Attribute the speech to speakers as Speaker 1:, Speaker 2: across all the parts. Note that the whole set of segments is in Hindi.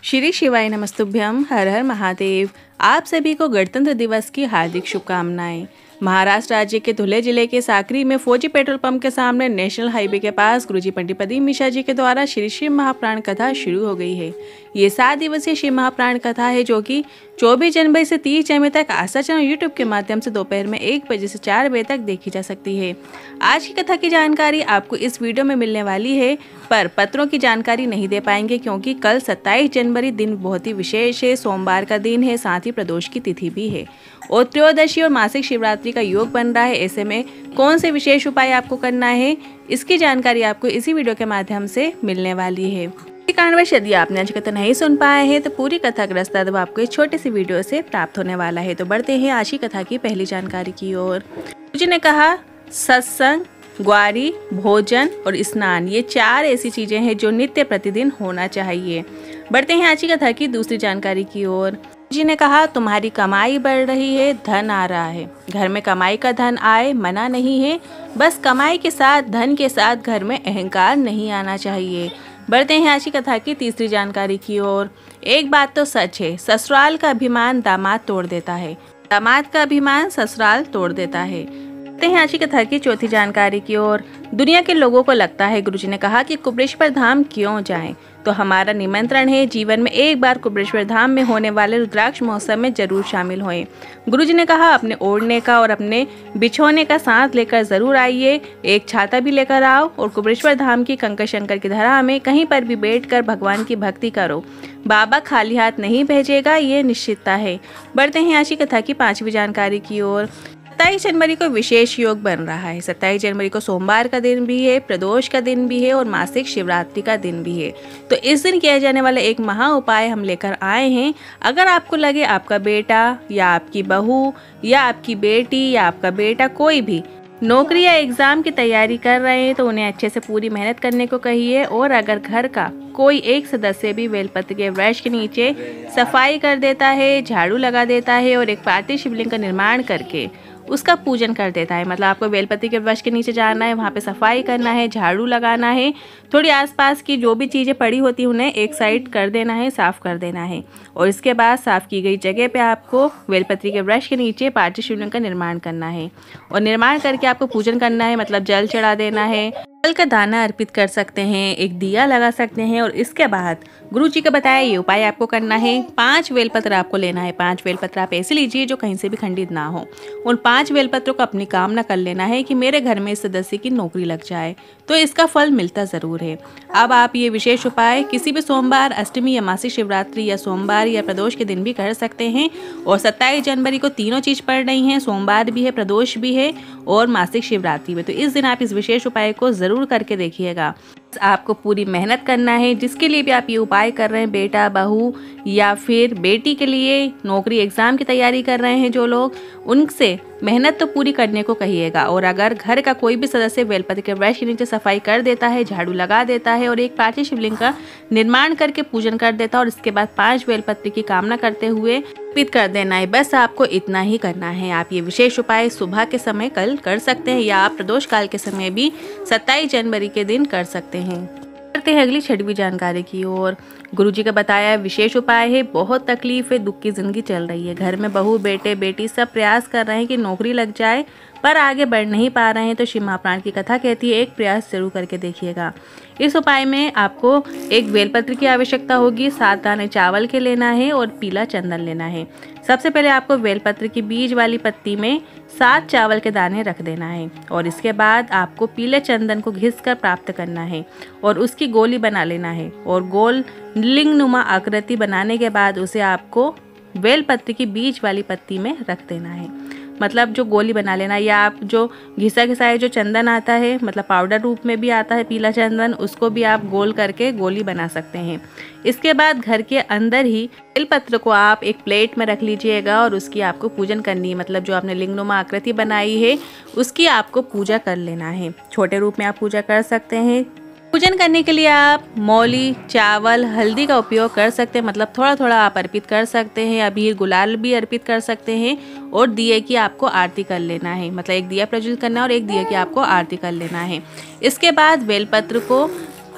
Speaker 1: श्री शिवाय नमस्तुभ्यम। हर हर महादेव। आप सभी को गणतंत्र दिवस की हार्दिक शुभकामनाएं। महाराष्ट्र राज्य के धुले जिले के साकरी में फौजी पेट्रोल पंप के सामने नेशनल हाईवे के पास गुरुजी पंडित प्रदीप मिश्रा जी के द्वारा श्री शिव महाप्राण कथा शुरू हो गई है। ये 7 दिवसीय शिव महाप्राण कथा है जो कि 24 जनवरी से 30 जनवरी तक आस्था चैनल यूट्यूब के माध्यम से दोपहर में 1 बजे से 4 बजे तक देखी जा सकती है। आज की कथा की जानकारी आपको इस वीडियो में मिलने वाली है, पर पत्रों की जानकारी नहीं दे पाएंगे क्योंकि कल 27 जनवरी दिन बहुत ही विशेष है। सोमवार का दिन है, साथ ही प्रदोष की तिथि भी है और त्रयोदशी और मासिक शिवरात्रि का योग बन रहा है। ऐसे में कौन से विशेष उपाय आपको करना है, इसकी जानकारी आपको इसी वीडियो के माध्यम से मिलने वाली है। कारणवश यदि आपने आज कथा नहीं सुन पाए हैं तो पूरी कथा ग्रस्त आपको इस छोटे सी वीडियो से प्राप्त होने वाला है। तो बढ़ते हैं आज की कथा की पहली जानकारी की ओर। गुरुजी ने कहा, सत्संग, ग्वारी, भोजन और स्नान, ये 4 ऐसी चीजें हैं जो नित्य प्रतिदिन होना चाहिए। बढ़ते हैं आज की कथा की दूसरी जानकारी की ओर। जी ने कहा, तुम्हारी कमाई बढ़ रही है, धन आ रहा है। घर में कमाई का धन आए मना नहीं है, बस कमाई के साथ धन के साथ घर में अहंकार नहीं आना चाहिए। बढ़ते हैं आज की कथा की तीसरी जानकारी की ओर। एक बात तो सच है, ससुराल का अभिमान दामाद तोड़ देता है, दामाद का अभिमान ससुराल तोड़ देता है। बढ़ते हैं आज की कथा की चौथी जानकारी की ओर। दुनिया के लोगों को लगता है, गुरुजी ने कहा, कि कुबेरेश्वर धाम क्यों जाएं? तो हमारा निमंत्रण है, जीवन में एक बार कुबेरेश्वर धाम में होने वाले रुद्राक्ष महोत्सव में जरूर शामिल होएं। गुरुजी ने कहा, अपने ओढ़ने का और अपने बिछोने का साथ लेकर जरूर आइए, एक छाता भी लेकर आओ और कुबेरेश्वर धाम की कंकर शंकर की धरा में कहीं पर भी बैठकर भगवान की भक्ति करो। बाबा खाली हाथ नहीं भेजेगा, ये निश्चितता है। बढ़ते हैं आज की कथा की 5वीं जानकारी की ओर। 27 जनवरी को विशेष योग बन रहा है। 27 जनवरी को सोमवार का दिन भी है, प्रदोष का दिन भी है और मासिक शिवरात्रि का दिन भी है। तो इस दिन किया जाने वाला एक महा उपाय हम लेकर आए हैं। अगर आपको लगे आपका बेटा या आपकी बहू या आपकी बेटी या आपका बेटा कोई भी नौकरी या एग्जाम की तैयारी कर रहे हैं तो उन्हें अच्छे से पूरी मेहनत करने को कहिए। और अगर घर का कोई एक सदस्य भी बेलपत्र के वृक्ष के नीचे सफाई कर देता है, झाड़ू लगा देता है और एक पार्थिव शिवलिंग का निर्माण करके उसका पूजन कर देता है, मतलब आपको बेलपत्र के वृक्ष के नीचे जाना है, वहाँ पे सफाई करना है, झाड़ू लगाना है, थोड़ी आसपास की जो भी चीज़ें पड़ी होती हैं उन्हें एक साइड कर देना है, साफ़ कर देना है। और इसके बाद साफ़ की गई जगह पे आपको बेलपत्र के वृक्ष के नीचे पार्थिव शिवलिंग का निर्माण करना है और निर्माण करके आपको पूजन करना है, मतलब जल चढ़ा देना है, फल का दाना अर्पित कर सकते हैं, एक दिया लगा सकते हैं। और इसके बाद गुरुजी का बताया ये उपाय आपको करना है। 5 बेलपत्र आपको लेना है। 5 बेलपत्र आप ऐसे लीजिए जो कहीं से भी खंडित ना हो। उन 5 बेलपत्रों को अपनी कामना कर लेना है कि मेरे घर में इस सदस्य की नौकरी लग जाए, तो इसका फल मिलता ज़रूर है। अब आप ये विशेष उपाय किसी भी सोमवार, अष्टमी या मासिक शिवरात्रि या सोमवार या प्रदोष के दिन भी कर सकते हैं। और 27 जनवरी को तीनों चीज़ पड़ रही हैं, सोमवार भी है, प्रदोष भी है और मासिक शिवरात्रि भी। तो इस दिन आप इस विशेष उपाय को ज़रूर करके देखिएगा। आपको पूरी मेहनत करना है, जिसके लिए भी आप ये उपाय कर रहे हैं, बेटा, बहू या फिर बेटी के लिए नौकरी एग्जाम की तैयारी कर रहे हैं जो लोग, उनसे मेहनत तो पूरी करने को कहिएगा। और अगर घर का कोई भी सदस्य बेलपत्र के वृक्ष के नीचे सफाई कर देता है, झाड़ू लगा देता है और एक पार्थिव शिवलिंग का निर्माण करके पूजन कर देता है और इसके बाद 5 बेलपत्र की कामना करते हुए अर्पित कर देना है, बस आपको इतना ही करना है। आप ये विशेष उपाय सुबह के समय कल कर सकते हैं या आप प्रदोष काल के समय भी 27 जनवरी के दिन कर सकते हैं। करते हैं अगली 6वीं जानकारी की ओर। गुरुजी का बताया विशेष उपाय है। बहुत तकलीफ है, दुख की जिंदगी चल रही है, घर में बहू, बेटे, बेटी सब प्रयास कर रहे हैं कि नौकरी लग जाए पर आगे बढ़ नहीं पा रहे हैं। तो शिव महाप्राण की कथा कहती है, एक प्रयास जरूर करके देखिएगा। इस उपाय में आपको एक बेलपत्र की आवश्यकता होगी, 7 दाने चावल के लेना है और पीला चंदन लेना है। सबसे पहले आपको बेलपत्र की बीज वाली पत्ती में 7 चावल के दाने रख देना है और इसके बाद आपको पीले चंदन को घिसकर प्राप्त करना है और उसकी गोली बना लेना है और गोल लिंगनुमा आकृति बनाने के बाद उसे आपको बेलपत्र की बीज वाली पत्ती में रख देना है, मतलब जो गोली बना लेना। या आप जो घिसा घिसाया जो चंदन आता है, मतलब पाउडर रूप में भी आता है पीला चंदन, उसको भी आप गोल करके गोली बना सकते हैं। इसके बाद घर के अंदर ही बेलपत्र को आप एक प्लेट में रख लीजिएगा और उसकी आपको पूजन करनी है, मतलब जो आपने लिंगनुमा आकृति बनाई है उसकी आपको पूजा कर लेना है। छोटे रूप में आप पूजा कर सकते हैं। पूजन करने के लिए आप मौली, चावल, हल्दी का उपयोग कर सकते हैं, मतलब थोड़ा थोड़ा आप अर्पित कर सकते हैं। अबीर, गुलाल भी अर्पित कर सकते हैं और दिए की आपको आरती कर लेना है, मतलब एक दिया प्रज्वलित करना है और एक दिए की आपको आरती कर लेना है। इसके बाद बेलपत्र को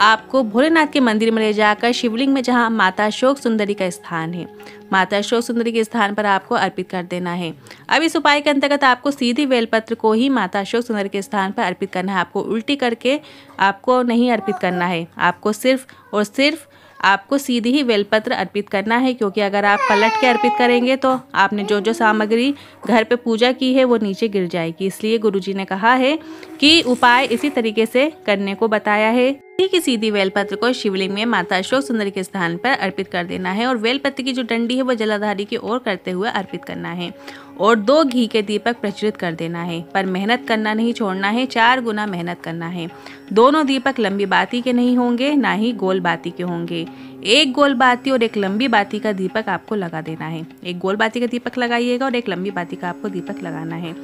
Speaker 1: आपको भोलेनाथ के मंदिर में ले जाकर शिवलिंग में जहां माता अशोक सुंदरी का स्थान है, माता अशोक सुंदरी के स्थान पर आपको अर्पित कर देना है। अब इस उपाय के अंतर्गत आपको सीधी बेलपत्र को ही माता अशोक सुंदरी के स्थान पर अर्पित करना है। आपको उल्टी करके आपको नहीं अर्पित करना है, आपको सिर्फ और सिर्फ आपको सीधी ही बेलपत्र अर्पित करना है, क्योंकि अगर आप पलट के अर्पित करेंगे तो आपने जो जो सामग्री घर पे पूजा की है वो नीचे गिर जाएगी। इसलिए गुरुजी ने कहा है कि उपाय इसी तरीके से करने को बताया है कि सीधी बेलपत्र को शिवलिंग में माता अशोक सुंदरी के स्थान पर अर्पित कर देना है और बेलपत्र की जो डंडी है वो जलाधारी की ओर करते हुए अर्पित करना है और 2 घी के दीपक प्रज्वलित कर देना है। पर मेहनत करना नहीं छोड़ना है, 4 गुना मेहनत करना है। दोनों दीपक लंबी बाती के नहीं होंगे, ना ही गोल बाती के होंगे। एक गोल बाती और एक लंबी बाती का दीपक आपको लगा देना है। एक गोल बाती का दीपक लगाइएगा और एक लंबी बाती का आपको दीपक लगाना है।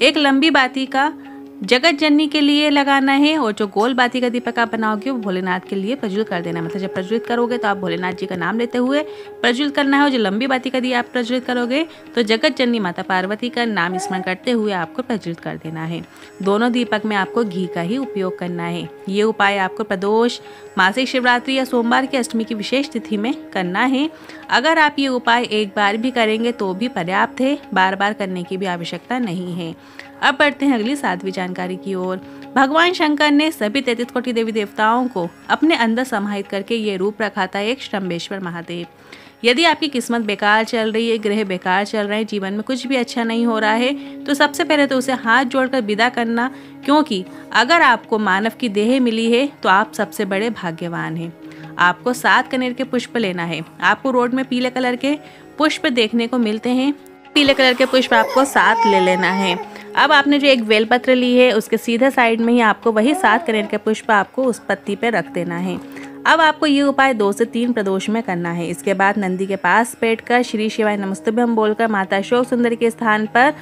Speaker 1: एक लंबी बाती का जगत जननी के लिए लगाना है और जो गोल बाती का दीपक आप बनाओगे वो भोलेनाथ के लिए प्रज्वलित कर देना है। मतलब जब प्रज्वलित करोगे तो आप भोलेनाथ जी का नाम लेते हुए प्रज्वलित करना है और जो लंबी बाती का दिया आप प्रज्वलित करोगे तो जगत जननी माता पार्वती का नाम स्मरण करते हुए आपको प्रज्वलित कर देना है। दोनों दीपक में आपको घी का ही उपयोग करना है। ये उपाय आपको प्रदोष, मासिक शिवरात्रि या सोमवार की अष्टमी की विशेष तिथि में करना है। अगर आप ये उपाय एक बार भी करेंगे तो भी पर्याप्त है, बार बार करने की भी आवश्यकता नहीं है। अब बढ़ते हैं अगली 7वीं जानकारी की ओर। भगवान शंकर ने सभी 33 कोटि देवी देवताओं को अपने अंदर समाहित करके ये रूप रखा था, एक शंभेश्वर महादेव। यदि आपकी किस्मत बेकार चल रही है, ग्रह बेकार चल रहे हैं, जीवन में कुछ भी अच्छा नहीं हो रहा है, तो सबसे पहले तो उसे हाथ जोड़कर विदा करना, क्योंकि अगर आपको मानव की देह मिली है तो आप सबसे बड़े भाग्यवान हैं। आपको 7 कनेर के पुष्प लेना है। आपको रोड में पीले कलर के पुष्प देखने को मिलते हैं, पीले कलर के पुष्प आपको 7 ले लेना है। अब आपने जो एक बेलपत्र ली है उसके सीधे साइड में ही आपको वही 7 कनेर के पुष्प आपको उस पत्ती पे रख देना है। अब आपको ये उपाय 2 से 3 प्रदोष में करना है। इसके बाद नंदी के पास बैठकर श्री शिवाय नमस्तुभ्यम बोलकर माता अशोक सुंदरी के स्थान पर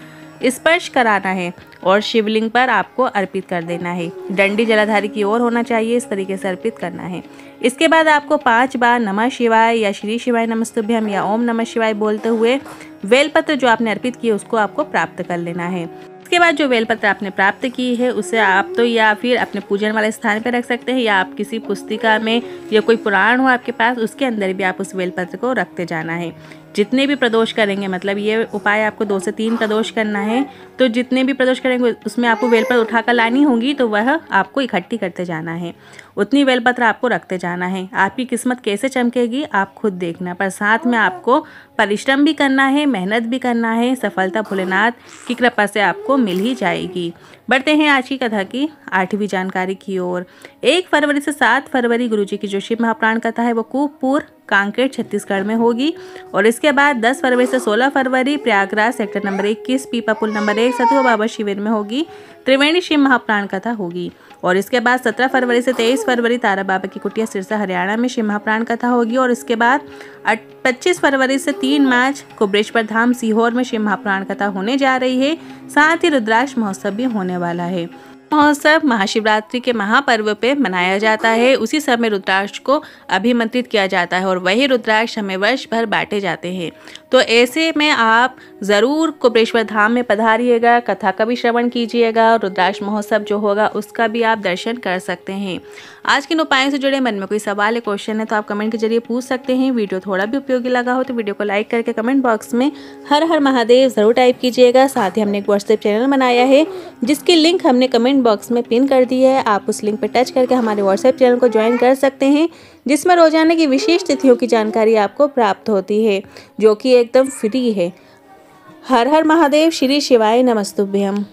Speaker 1: स्पर्श कराना है और शिवलिंग पर आपको अर्पित कर देना है। डंडी जलाधारी की ओर होना चाहिए, इस तरीके से अर्पित करना है। इसके बाद आपको 5 बार नमः शिवाय या श्री शिवाय नमस्तुभ्यम या ओम नमः शिवाय बोलते हुए बेलपत्र जो आपने अर्पित की उसको आपको प्राप्त कर लेना है। इसके बाद जो बेलपत्र आपने प्राप्त की है उसे आप तो या फिर अपने पूजन वाले स्थान पर रख सकते हैं या आप किसी पुस्तिका में या कोई पुराण हो आपके पास उसके अंदर भी आप उस बेलपत्र को रखते जाना है। जितने भी प्रदोष करेंगे, मतलब ये उपाय आपको 2 से 3 प्रदोष करना है, तो जितने भी प्रदोष करेंगे उसमें आपको बेलपत्र उठाकर लानी होगी, तो वह आपको इकट्ठी करते जाना है। उतनी बेलपत्र आपको रखते जाना है। आपकी किस्मत कैसे चमकेगी आप खुद देखना, पर साथ में आपको परिश्रम भी करना है, मेहनत भी करना है। सफलता भोलेनाथ की कृपा से आपको मिल ही जाएगी। बढ़ते हैं आज की कथा की 8वीं जानकारी की ओर। 1 फरवरी से 7 फरवरी गुरुजी की जो शिव महापुराण कथा है वो कुपपुर कांकेर छत्तीसगढ़ में होगी और इसके बाद 10 फरवरी से 16 फरवरी प्रयागराज सेक्टर नंबर 21 पीपा पुल नंबर 1 सतुआ बाबा शिविर में होगी। त्रिवेणी शिव महापुराण कथा होगी और इसके बाद 17 फरवरी से 23 फरवरी तारा बाबा की कुटिया सिरसा हरियाणा में शिव महापुराण कथा होगी और इसके बाद 25 फरवरी से 3 मार्च को बृहस्पति धाम सीहोर में शिव महापुराण कथा होने जा रही है। साथ ही रुद्राक्ष महोत्सव भी होने वाला है। महोत्सव महाशिवरात्रि के महापर्व पे मनाया जाता है। उसी समय रुद्राक्ष को अभिमंत्रित किया जाता है और वही रुद्राक्ष हमें वर्ष भर बांटे जाते हैं। तो ऐसे में आप ज़रूर कुबरेश्वर धाम में पधारिएगा, कथा का भी श्रवण कीजिएगा, रुद्राक्ष महोत्सव जो होगा उसका भी आप दर्शन कर सकते हैं। आज के उपायों से जुड़े मन में कोई सवाल या क्वेश्चन है तो आप कमेंट के जरिए पूछ सकते हैं। वीडियो थोड़ा भी उपयोगी लगा हो तो वीडियो को लाइक करके कमेंट बॉक्स में हर हर महादेव ज़रूर टाइप कीजिएगा। साथ ही हमने एक व्हाट्सएप चैनल बनाया है जिसकी लिंक हमने कमेंट बॉक्स में पिन कर दी है। आप उस लिंक पर टच करके हमारे व्हाट्सएप चैनल को ज्वाइन कर सकते हैं जिसमें रोजाना की विशेष तिथियों की जानकारी आपको प्राप्त होती है जो कि एकदम फ्री है। हर हर महादेव, श्री शिवाय नमस्तुभ्यम।